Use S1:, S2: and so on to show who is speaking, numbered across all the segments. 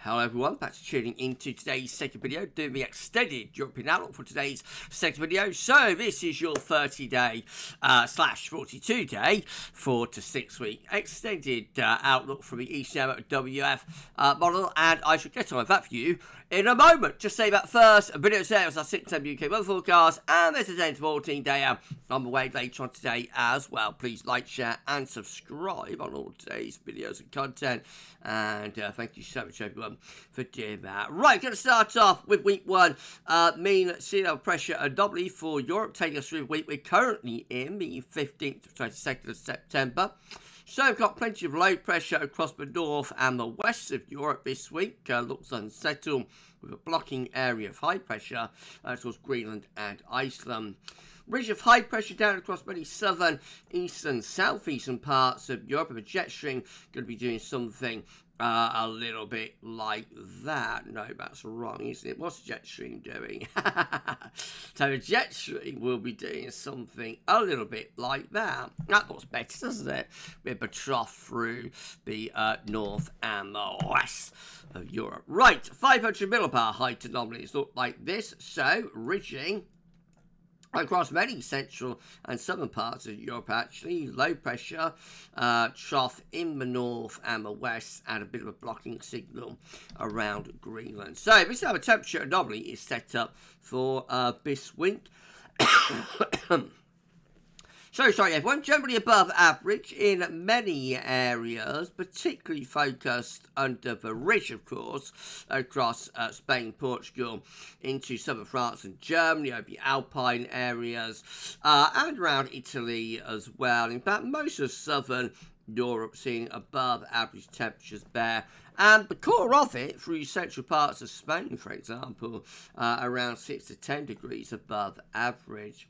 S1: Hello everyone, back to tuning into today's second video, doing the extended European outlook for today's second video. So this is your 30-day slash 42-day 4 to 6 week extended outlook for the GWV model, and I shall get on with that for you in a moment. Just say that first, video sales are 6 UK weather forecast, and there's a 10 to 14 day on the way later on today as well. Please like, share and subscribe on all today's videos and content, and thank you so much everyone for doing that. Right, going to start off with week one. Mean sea level pressure anomaly for Europe, taking us through the week. We're currently in the 15th to 22nd of September. So we've got plenty of low pressure across the north and the west of Europe this week. Looks unsettled with a blocking area of high pressure towards Greenland and Iceland. Ridge of high pressure down across many southern, eastern, southeastern parts of Europe. And a jet stream going to be doing something a little bit like that. No, that's wrong, isn't it? What's the jet stream doing? So the jet stream will be doing something a little bit like that. That looks better, doesn't it? With a trough through the north and the west of Europe. Right, 500 millibar height anomalies look like this. So ridging across many central and southern parts of Europe, actually. Low pressure, trough in the north and the west, and a bit of a blocking signal around Greenland. So this type of temperature anomaly is set up for this week. So, sorry everyone, generally above average in many areas, particularly focused under the ridge, of course, across Spain, Portugal, into southern France and Germany, over the Alpine areas, and around Italy as well. In fact, most of southern Europe seeing above average temperatures there. And the core of it, through central parts of Spain, for example, around 6 to 10 degrees above average.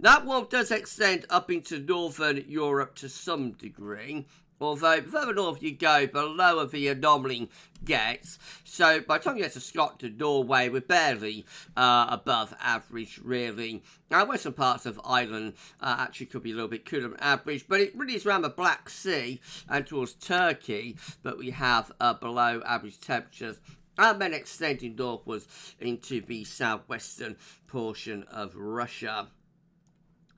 S1: That warmth does extend up into northern Europe to some degree, although the further north you go, the lower the anomaly gets. So by the time you get to Scotland, Norway, we're barely above average, really. Now, western parts of Ireland actually could be a little bit cooler than average, but it really is around the Black Sea and towards Turkey that we have below average temperatures, and then extending northwards into the southwestern portion of Russia.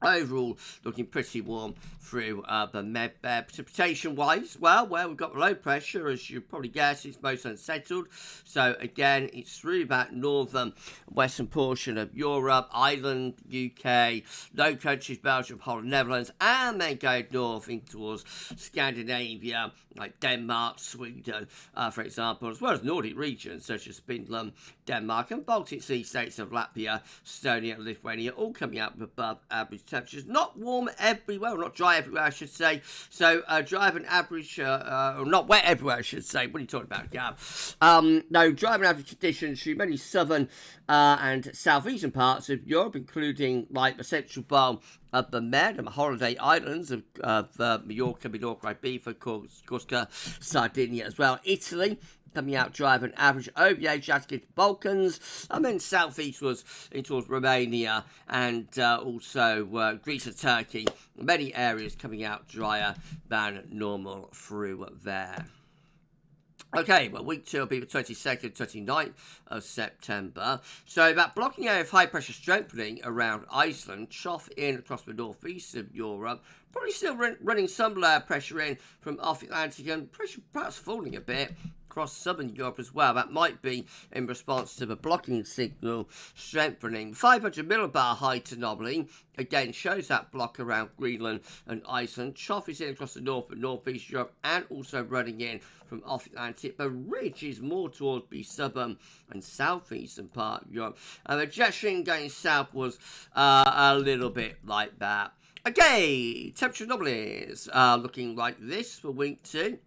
S1: Overall, looking pretty warm through the Med there. Precipitation-wise, well, where we've got low pressure, as you probably guess, it's most unsettled. So, again, it's through that northern western portion of Europe, Ireland, UK, Low Countries, Belgium, Holland, Netherlands, and then going north in towards Scandinavia, like Denmark, Sweden, for example, as well as Nordic regions such as Finland, Denmark, and Baltic Sea states of Latvia, Estonia, and Lithuania, all coming out with above average temperatures. Not warm everywhere, or not dry everywhere, I should say. So, dry and average, or not wet everywhere, I should say. What are you talking about, Gav? No, dry and average conditions through many southern and southeastern parts of Europe, including like the central part of the Med and the holiday islands of Mallorca, Menorca, Ibiza, Corsica, Sardinia as well. Italy coming out dry and average over the Adriatic Balkans, and then southeastwards towards Romania and also Greece and Turkey. Many areas coming out drier than normal through there. Okay, well, week 2 will be the 22nd, 29th of September. So that blocking area of high pressure strengthening around Iceland, trough in across the northeast of Europe, probably still running some lower pressure in from off the Atlantic, and pressure perhaps falling a bit across southern Europe as well. That might be in response to the blocking signal strengthening. 500 millibar height anomaly again shows that block around Greenland and Iceland. Trough is in across the north and northeast Europe, and also running in from off the Atlantic. The ridge is more towards the southern and southeastern part of Europe, and the jet stream going south was a little bit like that. Okay, temperature anomalies looking like this for week 2.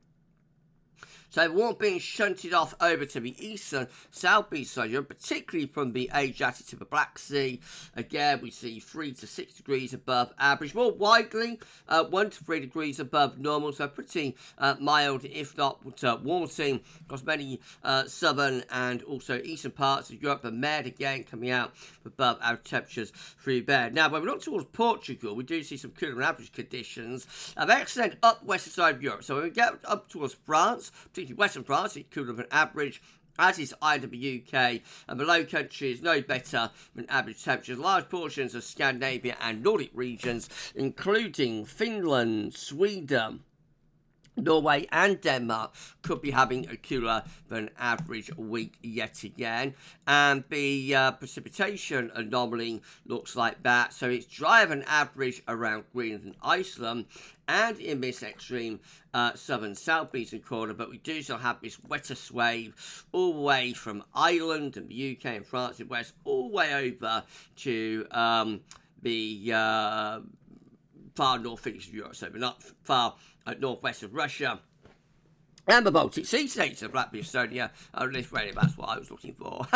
S1: So warmth being shunted off over to the eastern, southeast side of Europe, particularly from the Adriatic to the Black Sea. Again, we see 3 to 6 degrees above average. More widely, 1 to 3 degrees above normal, so pretty mild, if not warming across many southern and also eastern parts of Europe. The Med, again, coming out above average temperatures through there. Now, when we look towards Portugal, we do see some cooler than average conditions. They extend up western side of Europe. So when we get up towards France, particularly particularly western France, is cooler than average, as is the UK, and the Low Country is no better than average temperatures. Large portions of Scandinavia and Nordic regions, including Finland, Sweden, Norway and Denmark, could be having a cooler than average week yet again. And the precipitation anomaly looks like that. So it's drier than average around Greenland and Iceland and in this extreme southern southeastern corner. But we do still have this wetter swathe all the way from Ireland and the UK and France and West, all the way over to the far northeast of Europe. So we're not far northwest of Russia and the Baltic Sea states of Latvia, Estonia, and Lithuania. That's what I was looking for.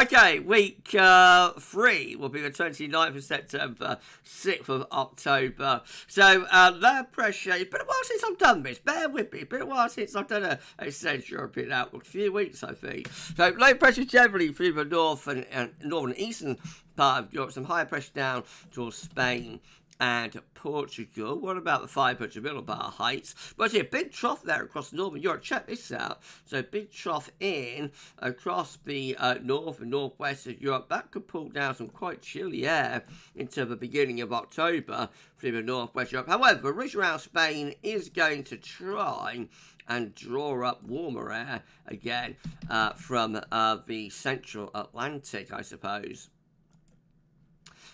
S1: Okay, week 3 will be the 29th of September, 6th of October. So low pressure, it's been a while since I've done this, bear with me, it's been a while since I've done a Central European outlook, a few weeks I think. So low pressure generally through the north and northern and eastern part of Europe, some higher pressure down towards Spain and Portugal. What about the 500 millibar heights? Well, see a big trough there across northern Europe. Check this out. So big trough in across the north and northwest of Europe. That could pull down some quite chilly air into the beginning of October through the northwest Europe. However, the ridge around Spain is going to try and draw up warmer air again from the central Atlantic, I suppose.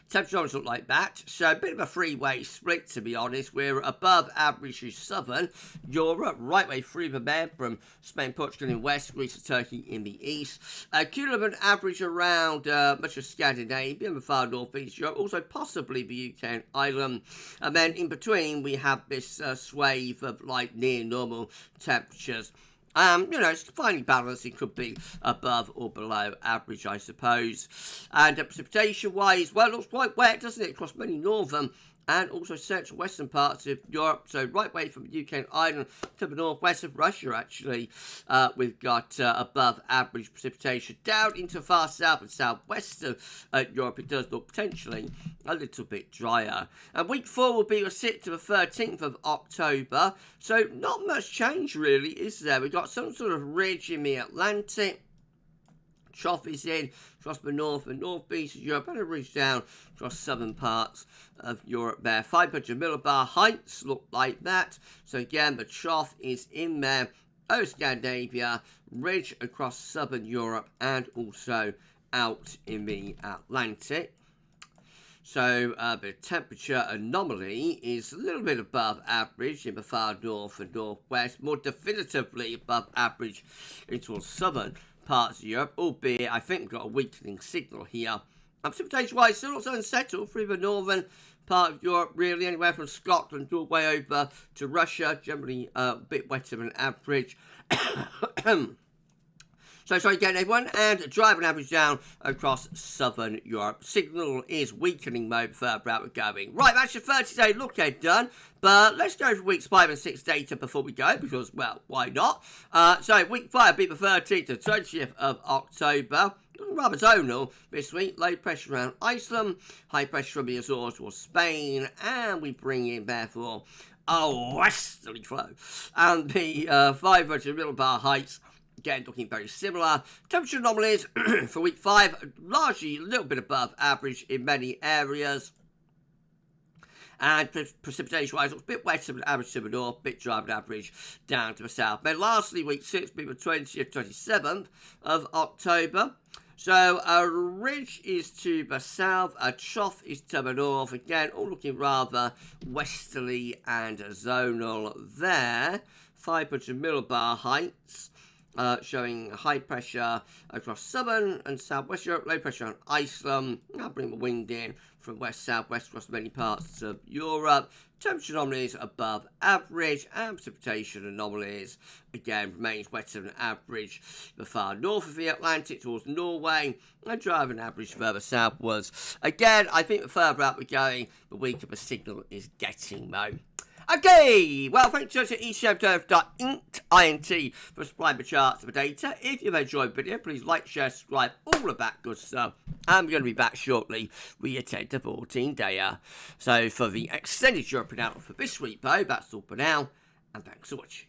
S1: Temperatures look like that, so a bit of a three-way split, to be honest. We're above average through southern Europe, right way through the Med from Spain, Portugal in west, Greece and Turkey in the east. Cooler than average around much of Scandinavia and the far northeast Europe, also possibly the UK and Ireland. And then in between, we have this swathe of like near normal temperatures. It's finely balanced. It could be above or below average, I suppose. And precipitation-wise, well, it looks quite wet, doesn't it, across many northern and also central western parts of Europe. So right way from the UK and Ireland to the northwest of Russia, actually, we've got above average precipitation. Down into far south and southwest of Europe, it does look potentially a little bit drier. And week 4 will be the 6th to the 13th of October. So not much change really, is there? We've got some sort of ridge in the Atlantic. Trough is in across the north and northeast of Europe and a ridge down across southern parts of Europe there. 500 millibar heights look like that. So again, the trough is in there over Scandinavia, ridge across southern Europe and also out in the Atlantic. So the temperature anomaly is a little bit above average in the far north and northwest, more definitively above average in towards southern parts of Europe, albeit I think we've got a weakening signal here. Precipitation-wise, still looks unsettled through the northern part of Europe, really, anywhere from Scotland all the way over to Russia, generally a bit wetter than average. So sorry again, everyone, and driving average down across southern Europe. Signal is weakening mode further out we're going. Right, that's your 30-day look ahead done. But let's go for weeks 5 and 6 data before we go, because, well, why not? So week 5 will be the 13th to 20th of October. Rather zonal this week. Low pressure around Iceland, high pressure from the Azores towards Spain, and we bring in, therefore, a westerly flow. And the 500 millibar heights, again, looking very similar. Temperature anomalies for week 5, largely a little bit above average in many areas. And precipitation-wise, looks a bit wetter than average to the north, a bit drier than average down to the south. Then lastly, week 6 will be the 20th, 27th of October. So a ridge is to the south, a trough is to the north. Again, all looking rather westerly and zonal there. 500 millibar heights. Showing high pressure across southern and southwest Europe, low pressure on Iceland. I'll bring the wind in from west-southwest across many parts of Europe. Temperature anomalies above average, and precipitation anomalies again remains wetter than average. The far north of the Atlantic towards Norway, and driving average further southwards. Again, I think the further out we're going, the weaker the signal is getting, though. Okay, well, thanks to ECMTurf.int for supplying the charts of the data. If you've enjoyed the video, please like, share, subscribe, all of that good stuff. I'm going to be back shortly with your 10 to 14 dayer. So for the extended European outlook for this week, though, that's all for now, and thanks for watching.